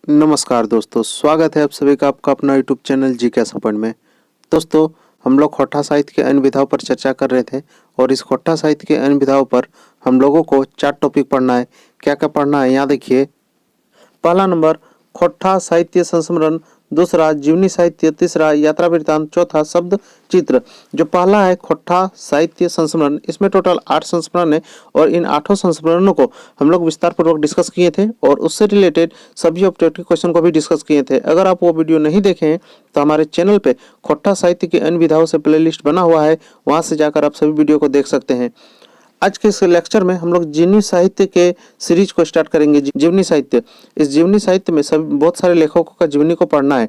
नमस्कार दोस्तों, स्वागत है आप सभी का आपका अपना यूट्यूब चैनल जी के सपन में। दोस्तों, हम लोग खोटा साहित्य के अन्य विधाओं पर चर्चा कर रहे थे और इस खोटा साहित्य के अन्य विधाओं पर हम लोगों को 4 टॉपिक पढ़ना है। क्या क्या पढ़ना है यहाँ देखिए। पहला नंबर खोटा साहित्य संस्मरण, दूसरा जीवनी साहित्य, तीसरा यात्रा वृत्तांत, चौथा शब्द चित्र। जो पहला है खोटा साहित्य संस्मरण, इसमें टोटल 8 संस्मरण है और इन 8 संस्मरणों को हम लोग विस्तार पूर्वक डिस्कस किए थे और उससे रिलेटेड सभी ऑब्जेक्टिव क्वेश्चन को भी डिस्कस किए थे। अगर आप वो वीडियो नहीं देखे हैं तो हमारे चैनल पे खोटा साहित्य के अन्य विधाओं से प्लेलिस्ट बना हुआ है, वहाँ से जाकर आप सभी वीडियो को देख सकते हैं। आज के इस लेक्चर में हम लोग जीवनी साहित्य के सीरीज को स्टार्ट करेंगे। जीवनी साहित्य, इस जीवनी साहित्य में सभी बहुत सारे लेखकों का जीवनी को पढ़ना है,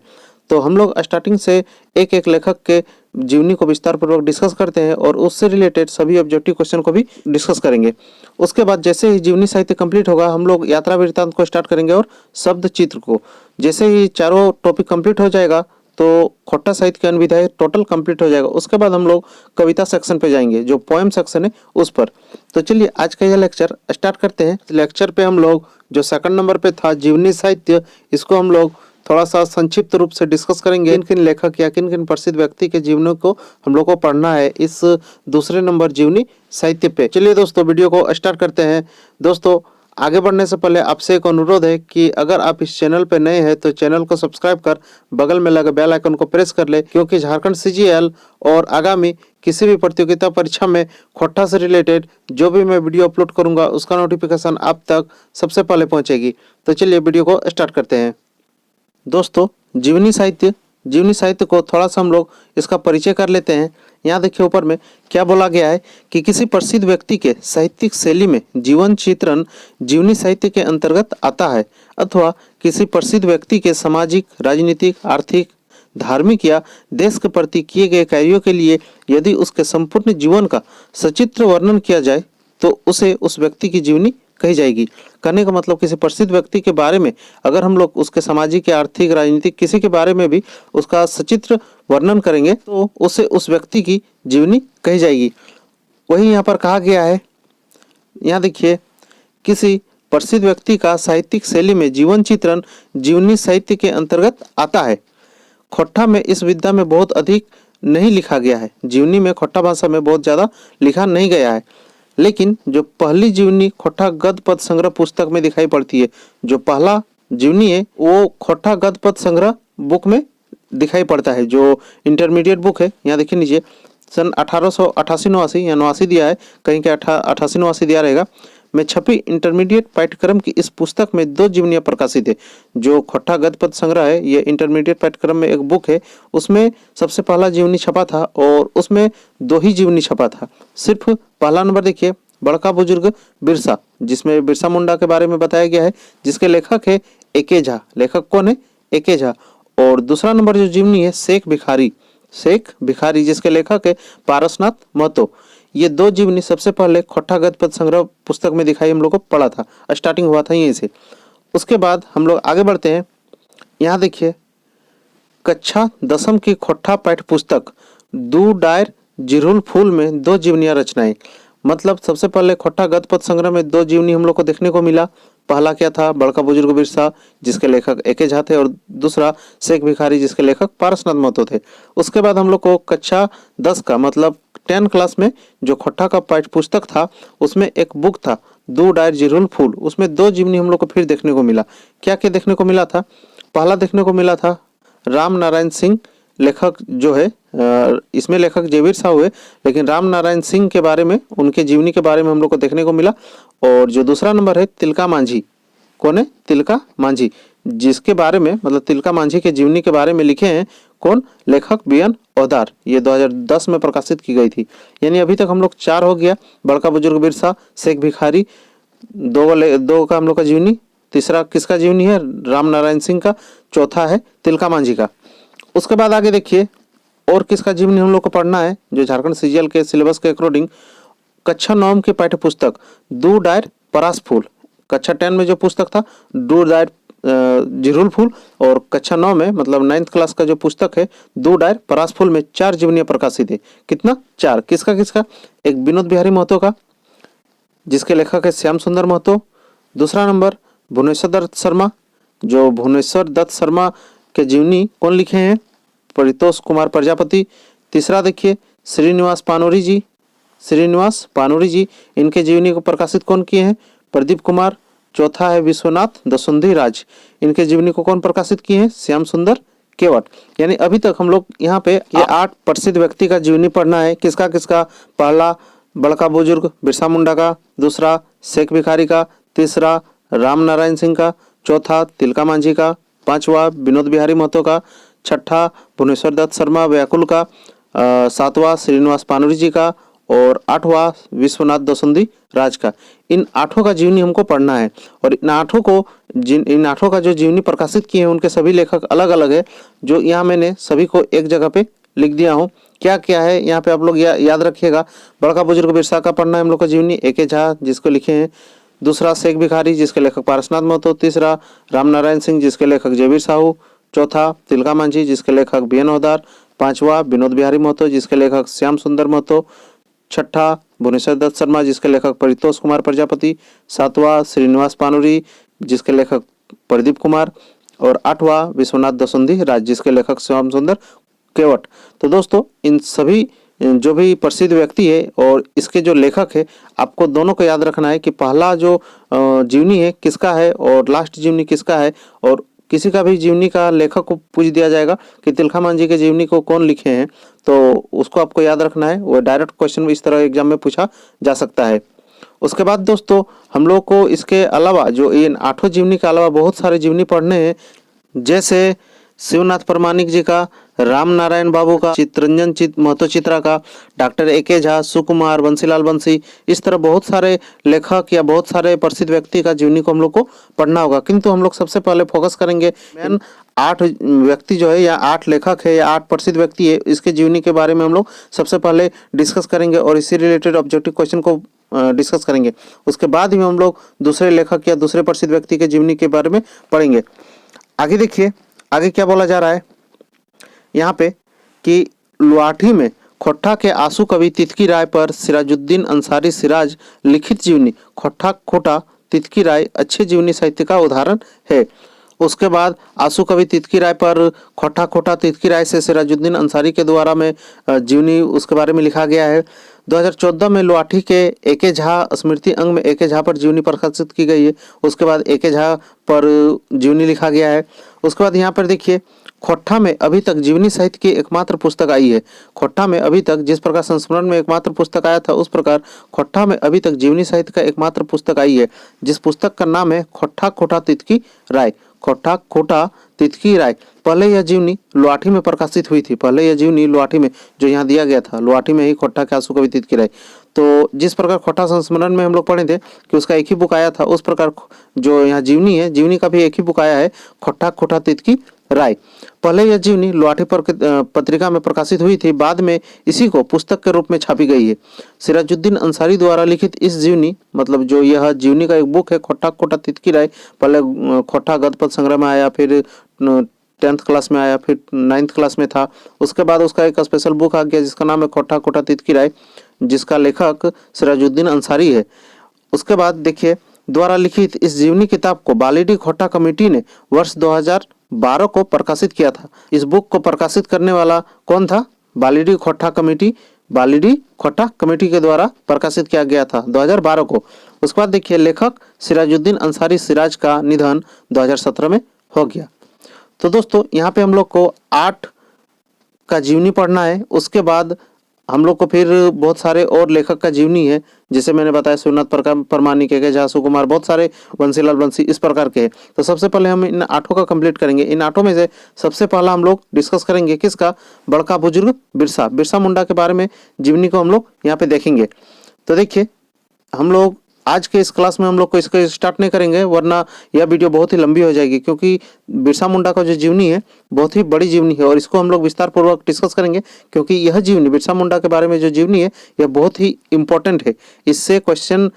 तो हम लोग स्टार्टिंग से एक एक लेखक के जीवनी को विस्तार पूर्वक डिस्कस करते हैं और उससे रिलेटेड सभी ऑब्जेक्टिव क्वेश्चन को भी डिस्कस करेंगे। उसके बाद जैसे ही जीवनी साहित्य कंप्लीट होगा, हम लोग यात्रा वृत्तांत को स्टार्ट करेंगे और शब्द चित्र को। जैसे ही चारों टॉपिक कंप्लीट हो जाएगा तो खोटा साहित्य के अन्य विधाएं टोटल कंप्लीट हो जाएगा। उसके बाद हम लोग कविता सेक्शन पे जाएंगे, जो पोएम सेक्शन है उस पर। तो चलिए आज का यह लेक्चर स्टार्ट करते हैं। लेक्चर पे हम लोग जो सेकंड नंबर पे था जीवनी साहित्य, इसको हम लोग थोड़ा सा संक्षिप्त रूप से डिस्कस करेंगे। किन किन लेखक या किन किन प्रसिद्ध व्यक्ति के जीवनों को हम लोग को पढ़ना है इस दूसरे नंबर जीवनी साहित्य पे। चलिए दोस्तों, वीडियो को स्टार्ट करते हैं। दोस्तों, आगे बढ़ने से पहले आपसे एक अनुरोध है कि अगर आप इस चैनल पर नए हैं तो चैनल को सब्सक्राइब कर बगल में लगे बेल आइकन को प्रेस कर ले, क्योंकि झारखंड सीजीएल और आगामी किसी भी प्रतियोगिता परीक्षा में खोटा से रिलेटेड जो भी मैं वीडियो अपलोड करूंगा उसका नोटिफिकेशन आप तक सबसे पहले पहुंचेगी। तो चलिए वीडियो को स्टार्ट करते हैं। दोस्तों, जीवनी साहित्य को थोड़ा सा हम लोग इसका परिचय कर लेते हैं। यहाँ देखिए ऊपर में क्या बोला गया है कि किसी प्रसिद्ध व्यक्ति के साहित्यिक शैली में जीवन चित्रण जीवनी साहित्य के अंतर्गत आता है, अथवा किसी प्रसिद्ध व्यक्ति के सामाजिक, राजनीतिक, आर्थिक, धार्मिक या देश के प्रति किए गए कार्यों के लिए यदि उसके संपूर्ण जीवन का सचित्र वर्णन किया जाए तो उसे उस व्यक्ति की जीवनी कही जाएगी। कहने का मतलब किसी प्रसिद्ध व्यक्ति के बारे में अगर हम लोग उसके सामाजिक या आर्थिक, राजनीतिक किसी के बारे में भी उसका सचित्र वर्णन करेंगे तो उसे उस व्यक्ति की जीवनी कही जाएगी। वही यहाँ पर कहा गया है, यहाँ देखिए, किसी प्रसिद्ध व्यक्ति का साहित्यिक शैली में जीवन चित्रण जीवनी साहित्य के अंतर्गत आता है। खोटा में इस विधा में बहुत अधिक नहीं लिखा गया है। जीवनी में खोटा भाषा में बहुत ज़्यादा लिखा नहीं गया है, लेकिन जो पहली जीवनी खोटा गद्य पद संग्रह पुस्तक में दिखाई पड़ती है, जो पहला जीवनी है वो खोटा गद्य पद संग्रह बुक में दिखाई पड़ता है, जो इंटरमीडिएट बुक है। यहाँ देखिए नीचे सन 1888-89 या 89 दिया है, कहीं के 88-89 दिया रहेगा, में छपी इंटरमीडिएट पाठ्यक्रम की इस पुस्तक में 2 जीवनियाँ प्रकाशित है। जो खोटा गद्य पद संग्रह है ये इंटरमीडिएट पाठ्यक्रम में एक बुक है, उसमें सबसे पहला जीवनी छपा था और उसमें 2 ही जीवनी छपा था। सिर्फ पहला नंबर देखिए, बड़का बुजुर्ग बिरसा, जिसमें बिरसा मुंडा के बारे में बताया गया है, जिसके लेखक है एके झा। लेखक कौन है? एके झा। और दूसरा नंबर जो जीवनी है शेख भिखारी, जिसके लेखक है पारसनाथ महतो। ये 2 जीवनी सबसे पहले खोटा गद्य पद संग्रह पुस्तक में दिखाई हम लोग को पढ़ा था, स्टार्टिंग हुआ था यहीं से। उसके बाद हम लोग आगे बढ़ते हैं। यहाँ देखिए, कक्षा 10वीं की खोटा पाठ्य पुस्तक दू डायर जिरुल फूल में 2 जीवनियाँ रचनाएं। मतलब सबसे पहले खोटा गद्य पद संग्रह में 2 जीवनी हम लोग को देखने को मिला। पहला क्या था? बड़का बुजुर्ग बिरसा, जिसके लेखक एके झा थे, और दूसरा शेख भिखारी, जिसके लेखक पारसनाथ महतो थे। उसके बाद हम लोग को कक्षा 10 का मतलब 10 क्लास में जो खोटा का पाठ्य पुस्तक था उसमें एक बुक था दो डायर जिरुल फूल, उसमें 2 जीवनी हम लोग को फिर देखने को मिला। क्या क्या देखने को मिला था? पहला देखने को मिला था राम नारायण सिंह, लेखक जो है, इसमें लेखक जेवीर साहू हुए, लेकिन राम नारायण सिंह के बारे में, उनके जीवनी के बारे में हम लोग को देखने को मिला। और जो दूसरा नंबर है तिलका मांझी। कौन है? तिलका मांझी, जिसके बारे में मतलब तिलका मांझी के जीवनी के बारे में लिखे हैं कौन? लेखक बीएन ओदार। ये 2010 में प्रकाशित की गई थी। यानी अभी तक हम लोग 4 हो गया, बड़का बुजुर्ग बिरसा, शेख भिखारी, 2 का हम लोग का जीवनी। तीसरा किसका जीवनी है? राम नारायण सिंह का। चौथा है तिलका मांझी का। उसके बाद आगे देखिए और किसका जीवनी हम लोग को पढ़ना है, जो झारखंड सीजीएल के सिलेबस के अकॉर्डिंग कक्षा 9 की पाठ्य पुस्तक दू डायर परास फूल। कक्षा 10 में जो पुस्तक था दू डायर जिरुल फूल, और कक्षा 9 में मतलब 9th क्लास का जो पुस्तक है दू डायर परास फूल में 4 जीवनियाँ प्रकाशित है। कितना? 4। किसका किसका? एक विनोद बिहारी महतो का, जिसके लेखक है श्याम सुंदर महतो। दूसरा नंबर भुवनेश्वर दत्त शर्मा, जो भुवनेश्वर दत्त शर्मा के जीवनी कौन लिखे हैं? परितोष कुमार प्रजापति। तीसरा देखिए श्रीनिवास पानोरी जी, इनके जीवनी को प्रकाशित कौन किए हैं? प्रदीप कुमार। चौथा है विश्वनाथ दसुंधी राज, इनके जीवनी को कौन प्रकाशित किए हैं? श्याम सुंदर केवट। यानी अभी तक हम लोग यहाँ पे ये 8 प्रसिद्ध व्यक्ति का जीवनी पढ़ना है। किसका किसका? पहला बड़का बुजुर्ग बिरसा मुंडा का, दूसरा शेख भिखारी का, तीसरा राम नारायण सिंह का, चौथा तिलका मांझी का, पांचवा विनोद बिहारी महतो का, छठा भुवनेश्वर दत्त शर्मा व्याकुल का, सातवां श्रीनिवास पानोरी जी का और आठवां विश्वनाथ दसुंधी राज का। इन 8 का जीवनी हमको पढ़ना है और इन 8 का जो जीवनी प्रकाशित किए हैं उनके सभी लेखक अलग अलग है, जो यहाँ मैंने सभी को एक जगह पे लिख दिया हूँ। क्या क्या है यहाँ पे आप लोग याद रखिएगा। बड़का बुजुर्ग बिरसा का पढ़ना है हम लोग का जीवनी, ए.के. झा जिसको लिखे हैं। दूसरा शेख भिखारी जिसके लेखक पारसनाथ महतो। तीसरा राम नारायण सिंह जिसके लेखक जयवीर साहू। चौथा तिलका मांझी जिसके लेखक बी.एन. हवदार। पांचवा विनोद बिहारी महतो जिसके लेखक श्याम सुंदर महतो। छठा भुवनेश्वर दत्त शर्मा जिसके लेखक परितोष कुमार प्रजापति। सातवां श्रीनिवास पानोरी जिसके लेखक प्रदीप कुमार और आठवां विश्वनाथ दसुंधी राज जिसके लेखक श्याम सुंदर केवट। तो दोस्तों इन सभी जो भी प्रसिद्ध व्यक्ति है और इसके जो लेखक है, आपको दोनों को याद रखना है कि पहला जो जीवनी है किसका है और लास्ट जीवनी किसका है। और किसी का भी जीवनी का लेखक को पूछ दिया जाएगा कि तिलका मांझी के जीवनी को कौन लिखे हैं, तो उसको आपको याद रखना है। वो डायरेक्ट क्वेश्चन इस तरह एग्जाम में पूछा जा सकता है। उसके बाद दोस्तों हम लोग को इसके अलावा जो इन 8 जीवनी के अलावा बहुत सारे जीवनी पढ़ने हैं, जैसे शिवनाथ परमानिक जी का, राम नारायण बाबू का, चित्रंजन महतो चित्रा का, डॉक्टर ए.के. झा, सुकुमार, बंसीलाल बंसी, इस तरह बहुत सारे लेखक या बहुत सारे प्रसिद्ध व्यक्ति का जीवनी को हम लोग को पढ़ना होगा। किंतु हम लोग सबसे पहले फोकस करेंगे मेन 8 व्यक्ति जो है या 8 लेखक है या 8 प्रसिद्ध व्यक्ति है, इसके जीवनी के बारे में हम लोग सबसे पहले डिस्कस करेंगे और इससे रिलेटेड ऑब्जेक्टिव क्वेश्चन को डिस्कस करेंगे। उसके बाद ही हम लोग दूसरे लेखक या दूसरे प्रसिद्ध व्यक्ति के जीवनी के बारे में पढ़ेंगे। आगे देखिए आगे क्या बोला जा रहा है यहाँ पे कि लुआठी में खोट्ठा के आंसू कवि तितकी राय पर सिराजुद्दीन अंसारी सिराज लिखित जीवनी खोट्ठा खोटा तितकी राय अच्छे जीवनी साहित्य का उदाहरण है। उसके बाद आंसू कवि तितकी राय पर खोट्ठा खोटा तितकी राय से सिराजुद्दीन अंसारी के द्वारा में जीवनी उसके बारे में लिखा गया है। 2014 में लुआठी के ए.के. झा स्मृति अंग में ए.के. झा पर जीवनी प्रकाशित की गई है। उसके बाद ए.के. झा पर जीवनी लिखा गया है। उसके बाद यहाँ पर देखिए खोट्ठा में अभी तक जीवनी साहित्य की एकमात्र पुस्तक आई है। खोट्ठा में अभी तक जिस प्रकार संस्मरण में एकमात्र पुस्तक आया था, उस प्रकार खोट्ठा में अभी तक जीवनी साहित्य का एकमात्र पुस्तक आई है, जिस पुस्तक का नाम है खोट्ठा खोटा तितकी राय। खोट्ठा खोटा तितकी राय। पहले यह जीवनी लुआठी में प्रकाशित हुई थी। पहले यह जीवनी लुआठी में जो यहाँ दिया गया था, लुआठी में ही खोट्ठा के आंसू कवि तितकी राय। तो जिस प्रकार खोट्ठा संस्मरण में हम लोग पढ़े थे कि उसका एक ही बुक आया था, उस प्रकार जो यहाँ जीवनी है, जीवनी का भी एक ही बुक आया है, खोट्ठा खोटा तितकी राय। पहले यह जीवनी लुआठी पत्रिका में प्रकाशित हुई थी, बाद में इसी को पुस्तक के रूप में छापी गई है। सिराजुद्दीन अंसारी द्वारा लिखित इस जीवनी मतलब जो यह जीवनी का एक बुक है खोट्ठा खोटा तितकी राय, पहले खोट्ठा गद्य पद्य संग्रह में आया, फिर 10th क्लास में आया, फिर 9th क्लास में था। उसके बाद उसका एक स्पेशल बुक आ गया जिसका नाम है खोट्ठा खोटा तितकी राय, जिसका लेखक सिराजुद्दीन अंसारी है। उसके बाद देखिए द्वारा लिखित इस जीवनी किताब को बालीडी खोट्ठा कमेटी ने वर्ष 2012 को प्रकाशित किया था। इस बुक को प्रकाशित करने वाला कौन था? बालीडी खोट्ठा कमेटी। बालीडी खोट्ठा कमेटी के द्वारा प्रकाशित किया गया था 2012 को। उसके बाद देखिए लेखक सिराजुद्दीन अंसारी सिराज का निधन 2017 में हो गया। तो दोस्तों यहाँ पे हम लोग को 8 का जीवनी पढ़ना है। उसके बाद हम लोग को फिर बहुत सारे और लेखक का जीवनी है, जैसे मैंने बताया शिवनाथ परमानिक, ए.के. झा, सुकुमार, बहुत सारे बंसीलाल बंसी, इस प्रकार के। तो सबसे पहले हम इन 8 का कंप्लीट करेंगे। इन 8 में से सबसे पहला हम लोग डिस्कस करेंगे किसका? बड़का बुजुर्ग बिरसा मुंडा के बारे में जीवनी को हम लोग यहाँ पे देखेंगे। तो देखिए हम लोग आज के इस क्लास में हम लोग को इसको स्टार्ट नहीं करेंगे, वरना यह वीडियो बहुत ही लंबी हो जाएगी, क्योंकि बिरसा मुंडा का जो जीवनी है बहुत ही बड़ी जीवनी है और इसको हम लोग विस्तार पूर्वक डिस्कस करेंगे, क्योंकि यह जीवनी बिरसा मुंडा के बारे में जो जीवनी है यह बहुत ही इंपॉर्टेंट है। इससे क्वेश्चन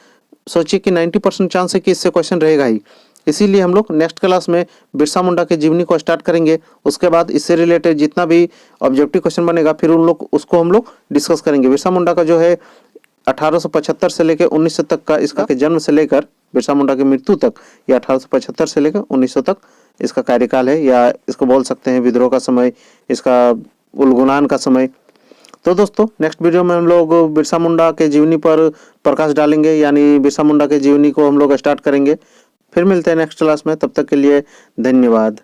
सोचिए कि 90% चांस है कि इससे क्वेश्चन रहेगा ही। इसीलिए हम लोग नेक्स्ट क्लास में बिरसा मुंडा के जीवनी को स्टार्ट करेंगे। उसके बाद इससे रिलेटेड जितना भी ऑब्जेक्टिव क्वेश्चन बनेगा फिर उन लोग उसको हम लोग डिस्कस करेंगे। बिरसा मुंडा का जो है 1875 से लेकर 1900 तक का, इसका के जन्म से लेकर बिरसा मुंडा की मृत्यु तक, या 1875 से लेकर 1900 तक इसका कार्यकाल है, या इसको बोल सकते हैं विद्रोह का समय, इसका उलगुलान का समय। तो दोस्तों नेक्स्ट वीडियो में हम लोग बिरसा मुंडा के जीवनी पर प्रकाश डालेंगे, यानी बिरसा मुंडा के जीवनी को हम लोग स्टार्ट करेंगे। फिर मिलते हैं नेक्स्ट क्लास में, तब तक के लिए धन्यवाद।